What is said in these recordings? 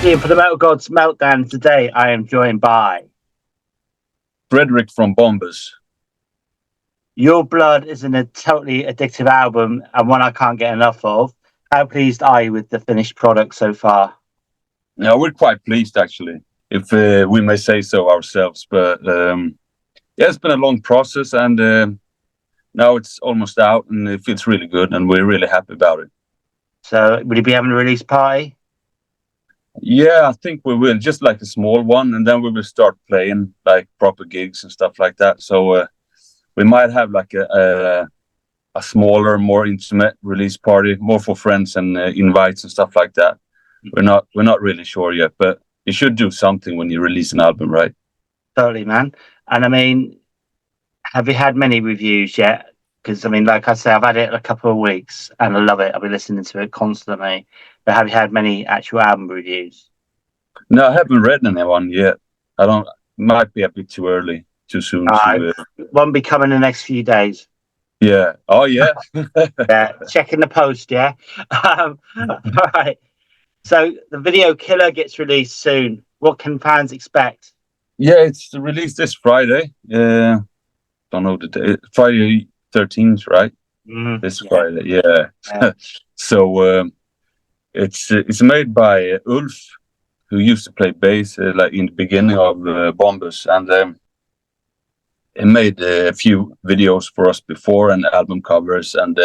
Ian for the Metal Gods Meltdown. Today I am joined by Frederick from Bombus. Your Blood is a totally addictive album and one I can't get enough of. How pleased are you with the finished product so far? Yeah, we're quite pleased actually, if we may say so ourselves. But yeah, it's been a long process, and now it's almost out, and it feels really good, and we're really happy about it. So, will you be having a release party? Yeah, I think we will, just like a small one, and then we will start playing like proper gigs and stuff like that. So we might have like a smaller, more intimate release party, more for friends and invites and stuff like that. We're not really sure yet, but you should do something when you release an album, right? Totally, man. And I mean, have you had many reviews yet? Because I mean, like I say, I've had it a couple of weeks and I love it. I've been listening to it constantly. But have you had many actual album reviews? No, I haven't read anyone yet. I don't. Might be a bit too early, too soon. One be coming in the next few days. Yeah. Oh, yeah. Yeah. Checking the post. Yeah. All right. So the video Killer gets released soon. What can fans expect? Yeah, it's released this Friday. Don't know the day. Friday 13th, right? This Friday. Yeah. So it's made by Ulf, who used to play bass like in the beginning of Bombus, and he made a few videos for us before and album covers, and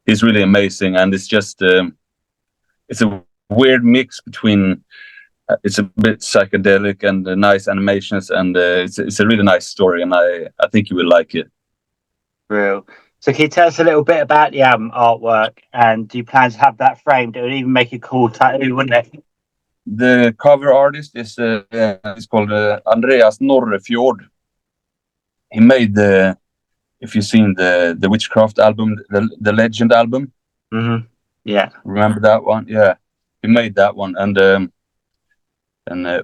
he's really amazing. And it's just it's a weird mix between it's a bit psychedelic and nice animations, and it's a really nice story, and I think you will like it. Real. So can you tell us a little bit about the album artwork, and do you plan to have that framed? It would even make a cool tattoo, wouldn't it? The cover artist is called Andreas Norrefjord. He made if you've seen the Witchcraft album, the Legend album. Yeah. Remember that one? Yeah. He made that one, and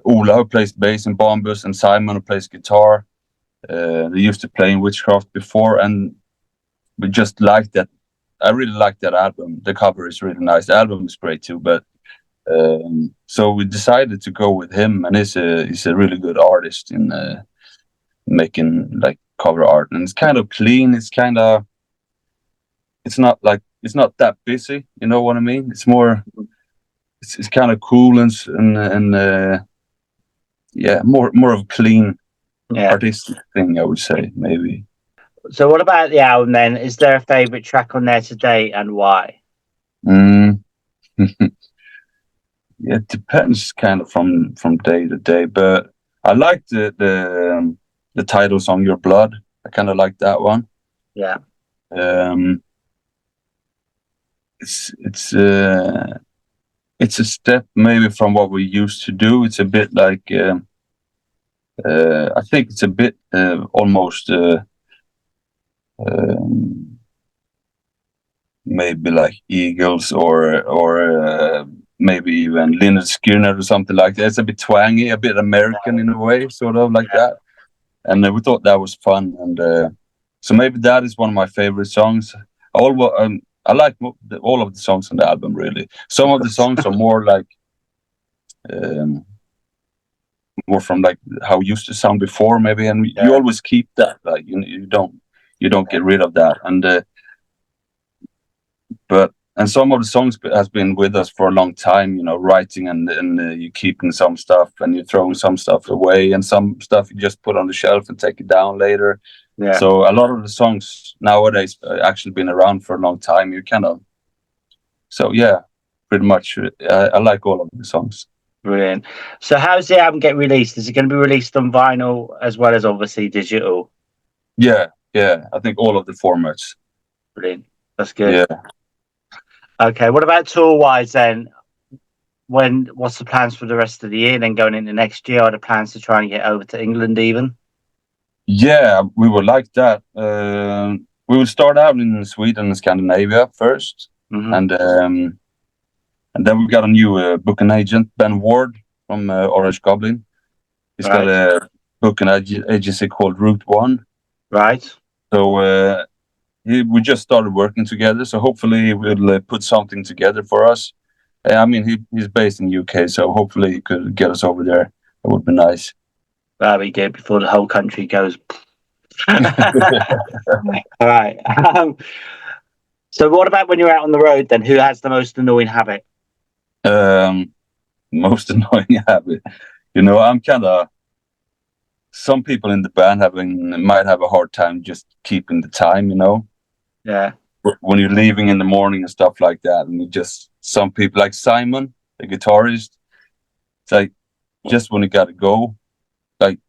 Ola, who plays bass in Bombus, and Simon, who plays guitar. They used to play in Witchcraft before, and we just liked that. I really like that album. The cover is really nice. The album is great too, but so we decided to go with him, and he's a really good artist in making like cover art, and it's kind of clean. It's not that busy. You know what I mean? It's more. It's kind of cool and yeah, more of a clean artistic thing, I would say, maybe. So what about the album then? Is there a favorite track on there today, and why? Yeah, it depends kind of from day to day, but I like the title song "Your Blood." I kind of like that one. Yeah. It's a step maybe from what we used to do. It's a bit like I think it's a bit almost maybe like Eagles or maybe even Lynyrd Skynyrd or something like that. It's a bit twangy, a bit American in a way, sort of like that. And we thought that was fun, and so maybe that is one of my favorite songs. I like all of the songs on the album, really. Some of the songs are more like more from like how it used to sound before, maybe, and you always keep that, like you don't get rid of that, and some of the songs has been with us for a long time, writing and you keeping some stuff and you're throwing some stuff away, and some stuff you just put on the shelf and take it down later. Yeah. So a lot of the songs nowadays actually been around for a long time. So yeah, pretty much. I like all of the songs. Brilliant. So how's the album get released? Is it going to be released on vinyl as well as obviously digital? Yeah. I think all of the formats. Brilliant. That's good. Yeah. Okay. What about tour wise then? What's the plans for the rest of the year? Then going into next year, are the plans to try and get over to England even? Yeah, we would like that. We will start out in Sweden and Scandinavia first, and then we got a new booking agent, Ben Ward from Orange Goblin. He's got a booking agency called Route One. Right. So we just started working together. So hopefully we'll put something together for us. I mean, he's based in UK, so hopefully he could get us over there. That would be nice. That'd be good before the whole country goes. All right. So what about when you're out on the road then? Who has the most annoying habit? Most annoying habit. I'm kind of. Some people in the band might have a hard time just keeping the time. Yeah. When you're leaving in the morning and stuff like that, and some people like Simon, the guitarist, it's like just when you gotta go, like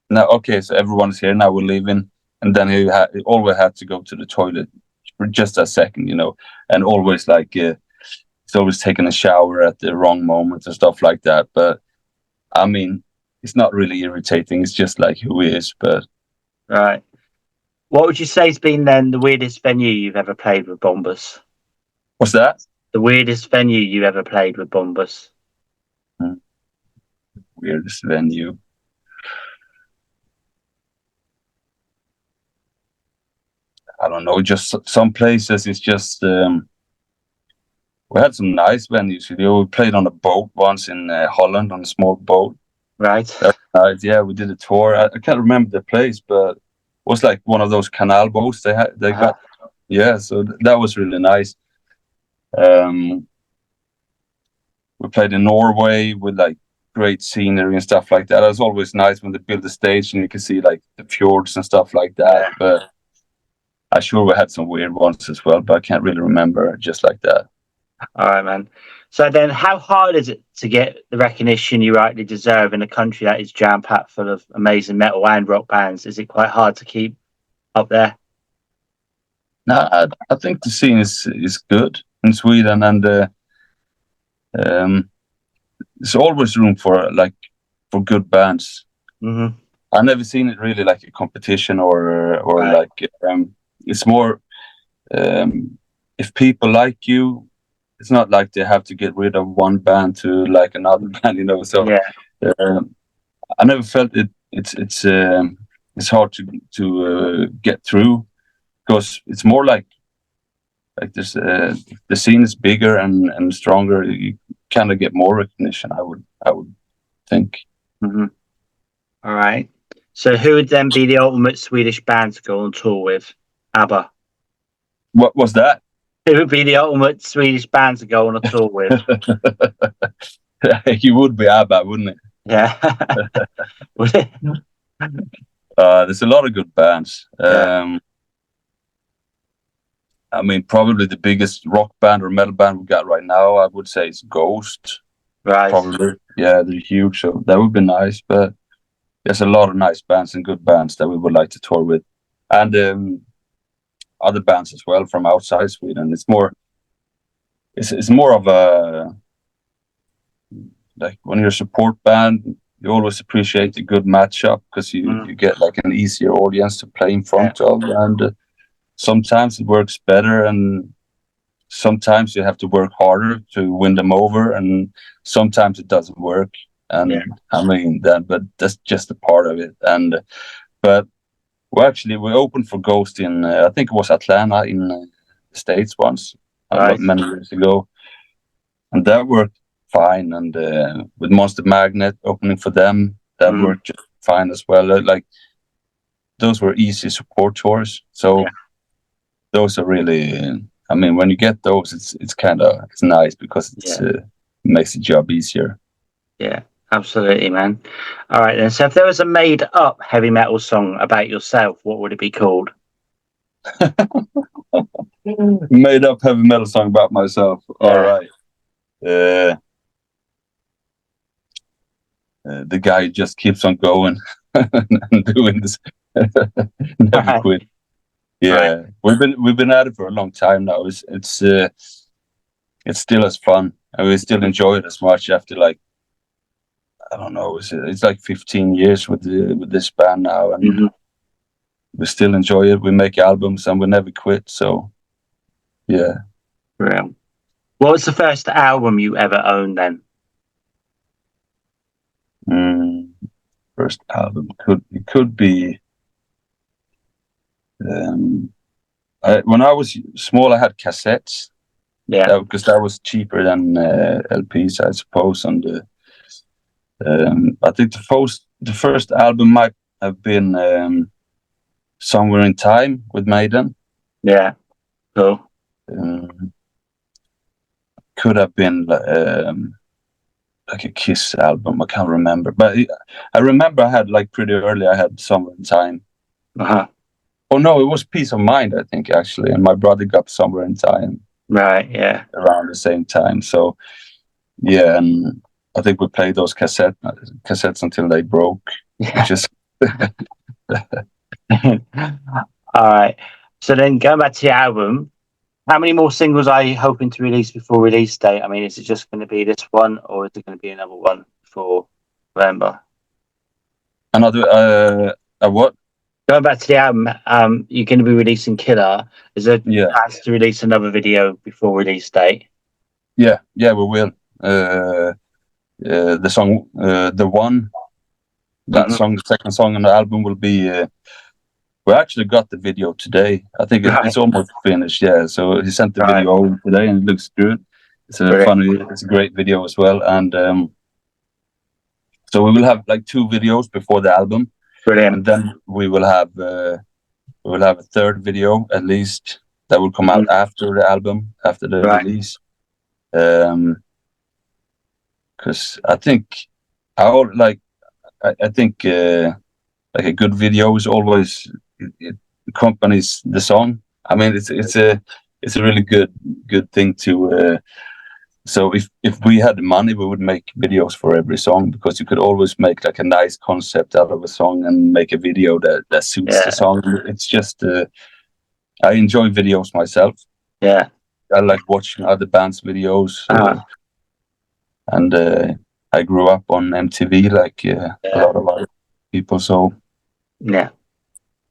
now, okay, so everyone's here now, we're leaving, and then he always had to go to the toilet for just a second, and always he's always taking a shower at the wrong moment and stuff like that. But I mean, it's not really irritating. It's just like who he is. But right. What would you say has been then the weirdest venue you've ever played with Bombus? What's that? The weirdest venue you ever played with Bombus? Weirdest venue. I don't know. Just some places. It's just we had some nice venues. We played on a boat once in Holland on a small boat. Right. Nice. Yeah, we did a tour. I can't remember the place, but it was like one of those canal boats they got. Yeah, so that was really nice. We played in Norway with like great scenery and stuff like that. It was always nice when they build the stage and you can see like the fjords and stuff like that. Yeah. But I'm sure we had some weird ones as well, but I can't really remember just like that. All right, man. So then how hard is it to get the recognition you rightly deserve in a country that is jam-packed full of amazing metal and rock bands? Is it quite hard to keep up there? No, I think the scene is good in Sweden, and there's always room for good bands. Mm-hmm. I've never seen it really like a competition or right. It's more if people like you, it's not like they have to get rid of one band to like another band, So yeah. I never felt it. It's hard to get through because it's more like there's the scene is bigger and stronger. You kind of get more recognition. I would think. Mm-hmm. All right. So who would then be the ultimate Swedish band to go on tour with? ABBA. What was that? Who would be the ultimate Swedish band to go on a tour with? You would be ABBA, wouldn't it? Yeah. Would it? There's a lot of good bands. Yeah. I mean, probably the biggest rock band or metal band we got right now, I would say, is Ghost. Right. Probably. Yeah, they're huge, so that would be nice. But there's a lot of nice bands and good bands that we would like to tour with. And other bands as well from outside Sweden. It's more of a, like when you're a support band, you always appreciate a good matchup because you get like an easier audience to play in front of, and sometimes it works better, and sometimes you have to work harder to win them over, and sometimes it doesn't work. And I mean but that's just a part of it. And but we opened for Ghost in I think it was Atlanta in the States once, many years ago, and that worked fine. And with Monster Magnet opening for them, that worked just fine as well. Like those were easy support tours, so those are really. I mean, when you get those, it's nice because it makes the job easier. Yeah, absolutely, man. All right, then. So if there was a made-up heavy metal song about yourself, what would it be called? Made-up heavy metal song about myself. Yeah. All right. The guy just keeps on going and doing this. Never quit. Yeah, we've been at it for a long time now. It's still as fun, and we still enjoy it as much after like, I don't know, it's like 15 years with this band now, and we still enjoy it. We make albums and we never quit. So yeah. Real. What was the first album you ever owned then? First album could be. When I was small, I had cassettes. Yeah. Because that was cheaper than LPs, I suppose. And I think the first album might have been Somewhere in Time with Maiden. Yeah. Cool. Could have been like a Kiss album. I can't remember, but I remember I had like pretty early. I had Somewhere in Time. Oh no, it was Peace of Mind, I think, actually, and my brother got Somewhere in Time. Right. Yeah. Around the same time. So yeah, and I think we played those cassettes until they broke. Yeah. Which is All right. So then going back to the album, how many more singles are you hoping to release before release date? I mean, is it just going to be this one, or is it going to be another one for November? another a what? Going back to the album, you're going to be releasing Killer. Is there plans to release another video before release date? Yeah, we will. The song, the one, that song, the second song on the album will be. We actually got the video today. I think it's almost finished. Yeah, so he sent the video over today, and it looks good. It's a it's a great video as well, and so we will have like 2 videos before the album. Brilliant. And then we will have a third video at least that will come out after the album, after the release. Because I think I think like a good video is always it accompanies the song. I mean, it's a really good thing to. So if we had the money, we would make videos for every song, because you could always make like a nice concept out of a song and make a video that suits the song. It's just I enjoy videos myself. Yeah, I like watching other bands' videos, and I grew up on MTV like a lot of other people. So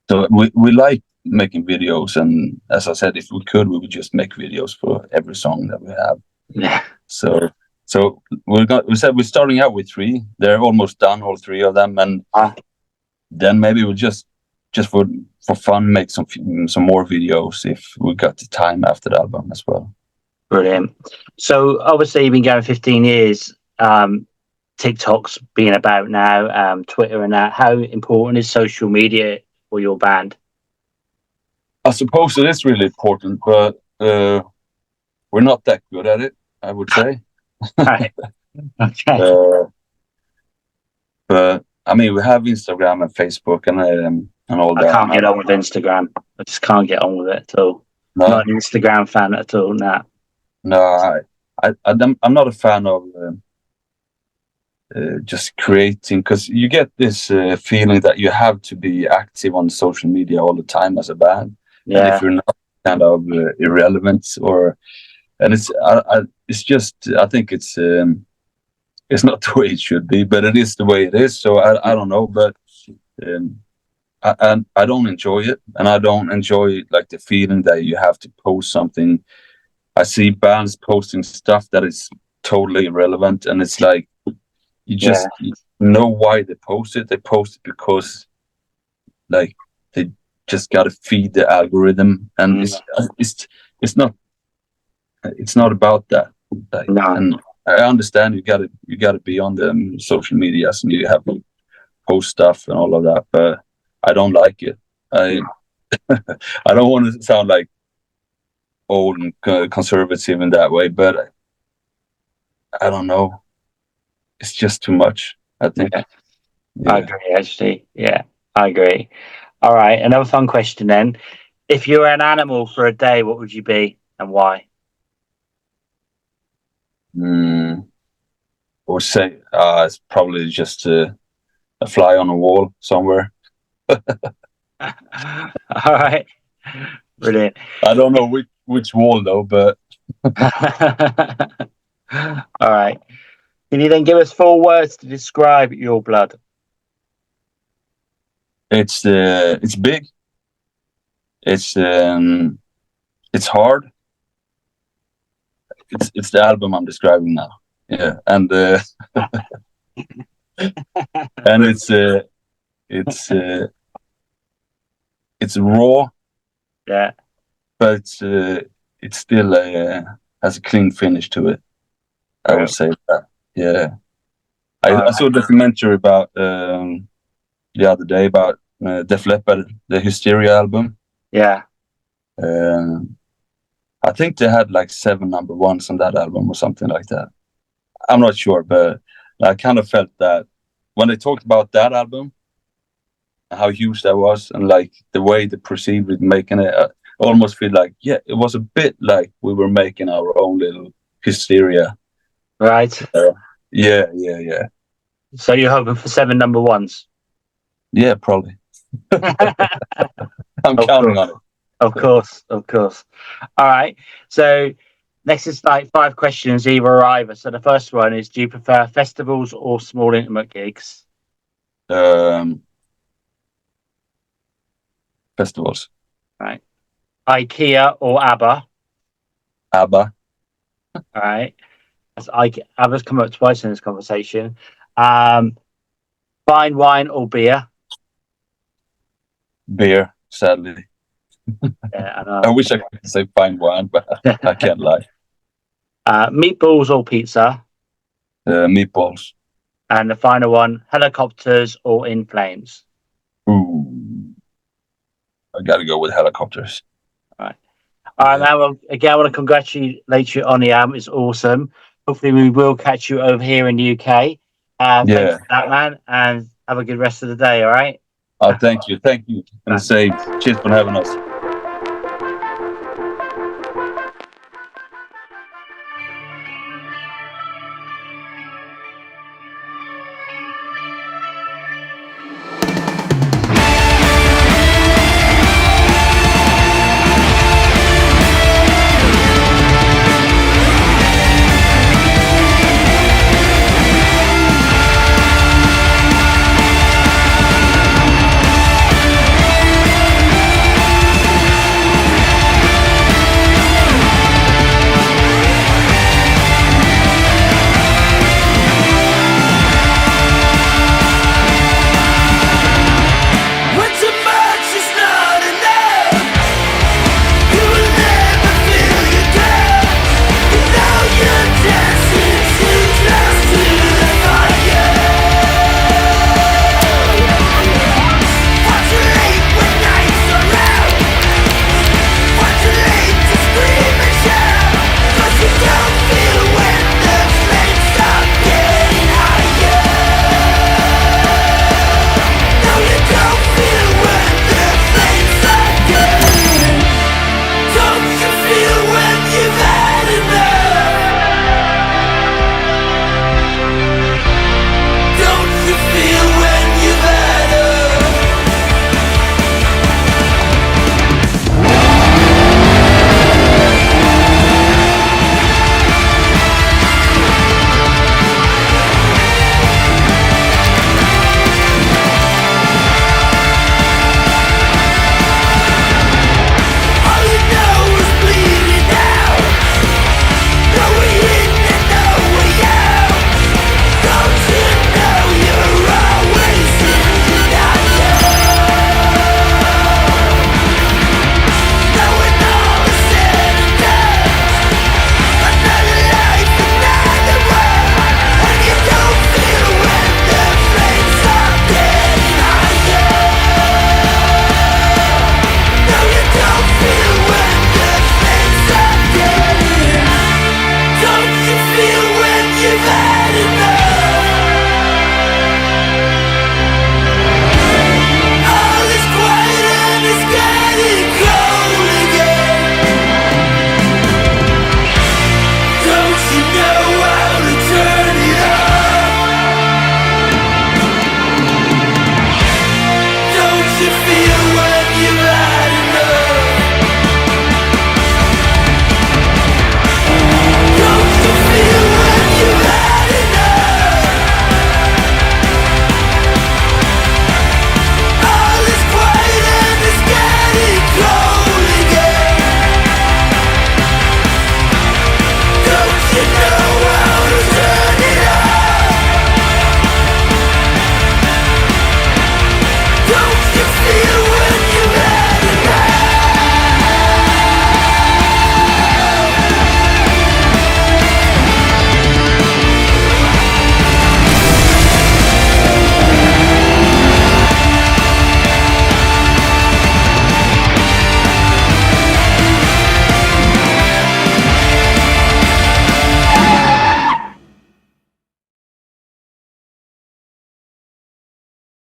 so we like making videos, and as I said, if we could, we would just make videos for every song that we have. Yeah. So we said we're starting out with 3. They're almost done, all 3 of them, and then maybe we'll just for fun make some more videos if we got the time after the album as well. Brilliant. So obviously you've been going 15 years. TikTok's been about now, Twitter and that. How important is social media for your band? I suppose it is really important, but we're not that good at it, I would say. Right. Okay. But I mean, we have Instagram and Facebook and all that. I can't get on with Instagram. I just can't get on with it at all. No. Not an Instagram fan at all. Nah. No, I'm not a fan of just creating, because you get this feeling that you have to be active on social media all the time as a band. Yeah. And if you're not, kind of irrelevant, and it's just, I think it's not the way it should be, but it is the way it is. So I don't know, but I don't enjoy it, and I don't enjoy like the feeling that you have to post something. I see bands posting stuff that is totally irrelevant, and it's like you just know why they post it. They post it because like they just got to feed the algorithm, and it's not about that. Like, and I understand you gotta be on the social medias, and you have to post stuff and all of that, but I don't like it. I don't want to sound like old and conservative in that way, but I don't know. It's just too much, I think. Yeah. I agree, actually. Yeah, I agree. All right, another fun question then. If you were an animal for a day, what would you be and why? I would say it's probably just a fly on a wall somewhere. All right, brilliant. I don't know which wall though, but all right. Can you then give us 4 words to describe your blood? It's big. It's hard. It's the album I'm describing now. Yeah, and and it's raw. Yeah. But it's still has a clean finish to it. I would say that. Yeah. I saw a documentary about the other day about Def Leppard, the Hysteria album. Yeah. I think they had like 7 number ones on that album or something like that. I'm not sure, but I kind of felt that when they talked about that album, how huge that was, and like the way they proceeded with making it, I almost feel like, yeah, it was a bit like we were making our own little Hysteria. Right. Yeah. So you're hoping for 7 number ones? Yeah, probably. I'm counting on it. Of course. All right. So next is like 5 questions, either or either. So the first one is: do you prefer festivals or small intimate gigs? Festivals. Right. IKEA or ABBA? ABBA. All right. ABBA's come up twice in this conversation. Fine wine or beer? Beer, sadly. Yeah, I know. I wish I could say fine wine, but I can't lie. Meatballs or pizza? Meatballs. And the final one: helicopters or In Flames? Ooh. I gotta go with helicopters. All right, man. Well, again, I want to congratulate you on the album. It's awesome. Hopefully, we will catch you over here in the UK. Thanks for that, man, and have a good rest of the day. All right. Thank you. And say cheers for having us.